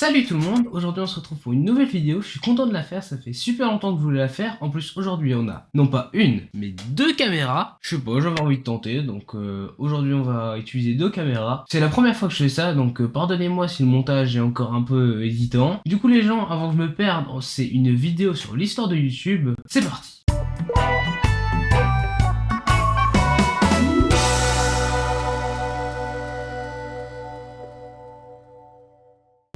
Salut tout le monde, aujourd'hui on se retrouve pour une nouvelle vidéo, je suis content de la faire, ça fait super longtemps que je voulais la faire, en plus aujourd'hui on a non pas une, mais deux caméras, je sais pas, j'avais envie de tenter, donc aujourd'hui on va utiliser deux caméras, c'est la première fois que je fais ça, donc pardonnez-moi si le montage est encore un peu hésitant. Du coup les gens, avant que je me perde, c'est une vidéo sur l'histoire de YouTube, c'est parti.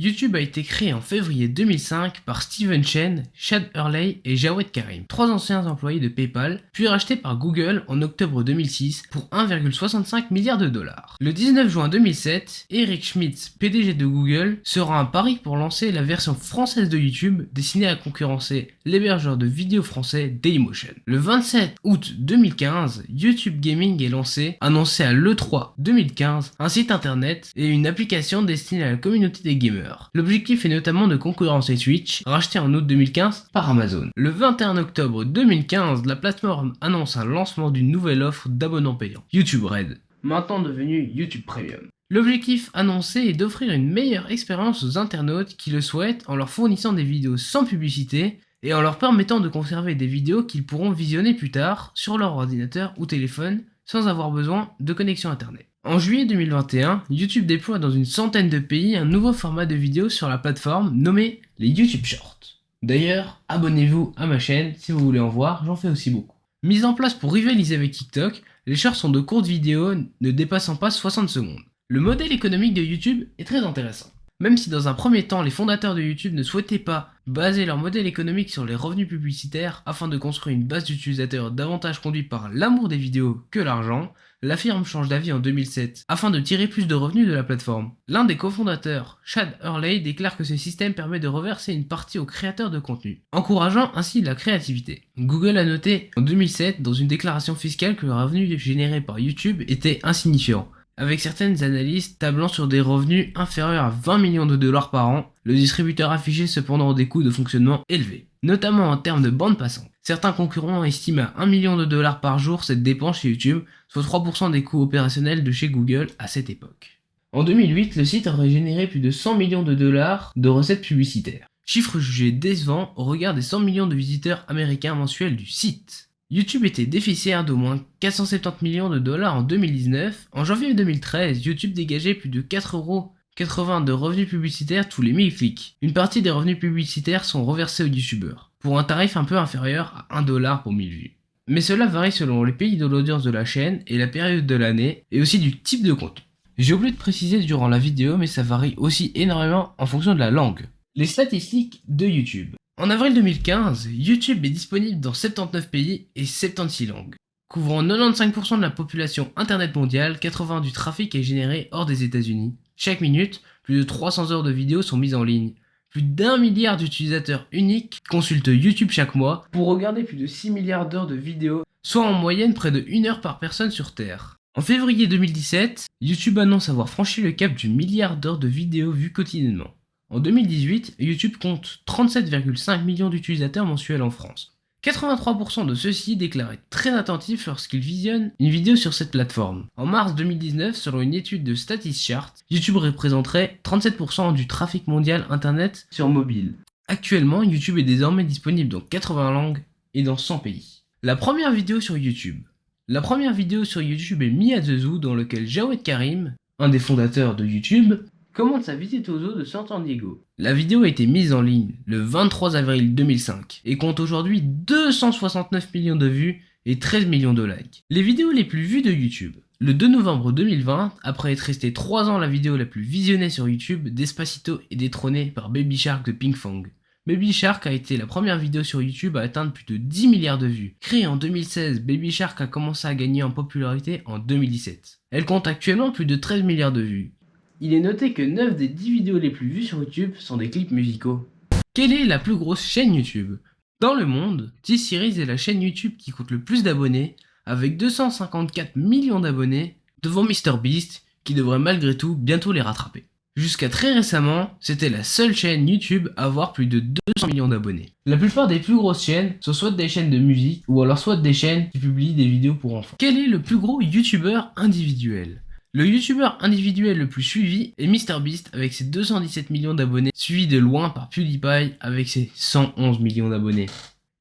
YouTube a été créé en février 2005 par Steven Chen, Chad Hurley et Jawed Karim, trois anciens employés de PayPal, puis rachetés par Google en octobre 2006 pour 1,65 milliard de dollars. Le 19 juin 2007, Eric Schmidt, PDG de Google, sera à Paris pour lancer la version française de YouTube destinée à concurrencer l'hébergeur de vidéos français Dailymotion. Le 27 août 2015, YouTube Gaming est lancé, annoncé à l'E3 2015, un site internet et une application destinée à la communauté des gamers. L'objectif est notamment de concurrencer Twitch, racheté en août 2015 par Amazon. Le 21 octobre 2015, la plateforme annonce un lancement d'une nouvelle offre d'abonnement payant, YouTube Red, maintenant devenu YouTube Premium. L'objectif annoncé est d'offrir une meilleure expérience aux internautes qui le souhaitent en leur fournissant des vidéos sans publicité et en leur permettant de conserver des vidéos qu'ils pourront visionner plus tard sur leur ordinateur ou téléphone sans avoir besoin de connexion internet. En juillet 2021, YouTube déploie dans une centaine de pays un nouveau format de vidéo sur la plateforme nommé les YouTube Shorts. D'ailleurs, abonnez-vous à ma chaîne si vous voulez en voir, j'en fais aussi beaucoup. Mise en place pour rivaliser avec TikTok, les shorts sont de courtes vidéos ne dépassant pas 60 secondes. Le modèle économique de YouTube est très intéressant. Même si dans un premier temps les fondateurs de YouTube ne souhaitaient pas baser leur modèle économique sur les revenus publicitaires afin de construire une base d'utilisateurs davantage conduite par l'amour des vidéos que l'argent, la firme change d'avis en 2007 afin de tirer plus de revenus de la plateforme. L'un des cofondateurs, Chad Hurley, déclare que ce système permet de reverser une partie aux créateurs de contenu, encourageant ainsi la créativité. Google a noté en 2007 dans une déclaration fiscale que le revenu généré par YouTube était insignifiant, avec certaines analyses tablant sur des revenus inférieurs à 20 millions de dollars par an. Le distributeur affichait cependant des coûts de fonctionnement élevés, notamment en termes de bande passante. Certains concurrents estiment à 1 million de dollars par jour cette dépense chez YouTube, soit 3% des coûts opérationnels de chez Google à cette époque. En 2008, le site aurait généré plus de 100 millions de dollars de recettes publicitaires, chiffre jugé décevant au regard des 100 millions de visiteurs américains mensuels du site. YouTube était déficitaire d'au moins 470 millions de dollars en 2019. En janvier 2013, YouTube dégageait plus de 4,80 € de revenus publicitaires tous les 1000 clics. Une partie des revenus publicitaires sont reversés aux youtubeurs, pour un tarif un peu inférieur à 1 $ pour 1000 vues. Mais cela varie selon les pays de l'audience de la chaîne et la période de l'année, et aussi du type de contenu. J'ai oublié de préciser durant la vidéo, mais ça varie aussi énormément en fonction de la langue. Les statistiques de YouTube. En avril 2015, YouTube est disponible dans 79 pays et 76 langues. Couvrant 95% de la population internet mondiale, 80% du trafic est généré hors des États-Unis. Chaque minute, plus de 300 heures de vidéos sont mises en ligne. Plus d'1 milliard d'utilisateurs uniques consultent YouTube chaque mois pour regarder plus de 6 milliards d'heures de vidéos, soit en moyenne près de 1 heure par personne sur Terre. En février 2017, YouTube annonce avoir franchi le cap du milliard d'heures de vidéos vues quotidiennement. En 2018, YouTube compte 37,5 millions d'utilisateurs mensuels en France. 83% de ceux-ci déclarent être très attentifs lorsqu'ils visionnent une vidéo sur cette plateforme. En mars 2019, selon une étude de Statistchart, YouTube représenterait 37% du trafic mondial internet sur mobile. Actuellement, YouTube est désormais disponible dans 80 langues et dans 100 pays. La première vidéo sur YouTube. La première vidéo sur YouTube est Me at the Zoo, dans laquelle Jawed Karim, un des fondateurs de YouTube, commente sa visite au zoo de San Diego. La vidéo a été mise en ligne le 23 avril 2005 et compte aujourd'hui 269 millions de vues et 13 millions de likes. Les vidéos les plus vues de YouTube. Le 2 novembre 2020, après être resté 3 ans la vidéo la plus visionnée sur YouTube, Despacito est détrônée par Baby Shark de Pinkfong. Baby Shark a été la première vidéo sur YouTube à atteindre plus de 10 milliards de vues. Créée en 2016, Baby Shark a commencé à gagner en popularité en 2017. Elle compte actuellement plus de 13 milliards de vues. Il est noté que 9 des 10 vidéos les plus vues sur YouTube sont des clips musicaux. Quelle est la plus grosse chaîne YouTube? Dans le monde, T-Series est la chaîne YouTube qui compte le plus d'abonnés, avec 254 millions d'abonnés, devant MrBeast, qui devrait malgré tout bientôt les rattraper. Jusqu'à très récemment, c'était la seule chaîne YouTube à avoir plus de 200 millions d'abonnés. La plupart des plus grosses chaînes sont soit des chaînes de musique, ou alors soit des chaînes qui publient des vidéos pour enfants. Quel est le plus gros YouTuber individuel? Le youtubeur individuel le plus suivi est MrBeast avec ses 217 millions d'abonnés, suivi de loin par PewDiePie avec ses 111 millions d'abonnés.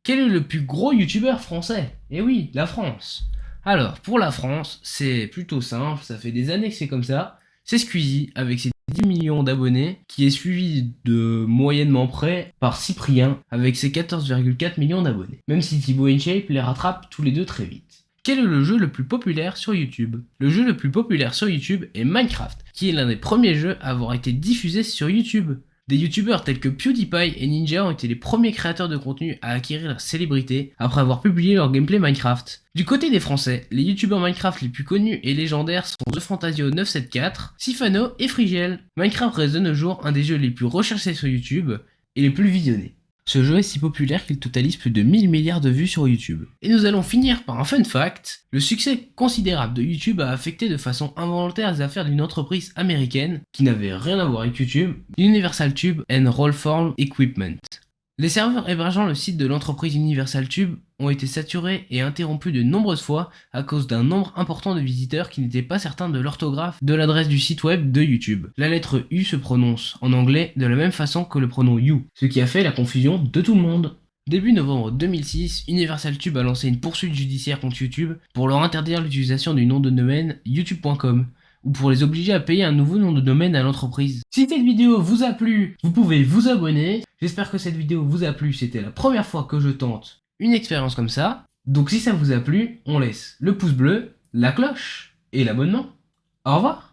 Quel est le plus gros youtubeur français? Eh oui, la France. Alors, pour la France, c'est plutôt simple, ça fait des années que c'est comme ça. C'est Squeezie avec ses 10 millions d'abonnés, qui est suivi de moyennement près par Cyprien avec ses 14,4 millions d'abonnés. Même si Thibaut InShape les rattrape tous les deux très vite. Quel est le jeu le plus populaire sur YouTube? Le jeu le plus populaire sur YouTube est Minecraft, qui est l'un des premiers jeux à avoir été diffusé sur YouTube. Des youtubeurs tels que PewDiePie et Ninja ont été les premiers créateurs de contenu à acquérir la célébrité après avoir publié leur gameplay Minecraft. Du côté des Français, les youtubeurs Minecraft les plus connus et légendaires sont TheFantasio974, Sifano et Frigiel. Minecraft reste de nos jours un des jeux les plus recherchés sur YouTube et les plus visionnés. Ce jeu est si populaire qu'il totalise plus de 1000 milliards de vues sur YouTube. Et nous allons finir par un fun fact. Le succès considérable de YouTube a affecté de façon involontaire les affaires d'une entreprise américaine qui n'avait rien à voir avec YouTube, Universal Tube and Rollform Equipment. Les serveurs hébergeant le site de l'entreprise Universal Tube ont été saturés et interrompus de nombreuses fois à cause d'un nombre important de visiteurs qui n'étaient pas certains de l'orthographe de l'adresse du site web de YouTube. La lettre U se prononce en anglais de la même façon que le pronom you, ce qui a fait la confusion de tout le monde. Début novembre 2006, Universal Tube a lancé une poursuite judiciaire contre YouTube pour leur interdire l'utilisation du nom de domaine youtube.com ou pour les obliger à payer un nouveau nom de domaine à l'entreprise. Si cette vidéo vous a plu, vous pouvez vous abonner. J'espère que cette vidéo vous a plu, c'était la première fois que je tente une expérience comme ça. Donc si ça vous a plu, on laisse le pouce bleu, la cloche et l'abonnement. Au revoir.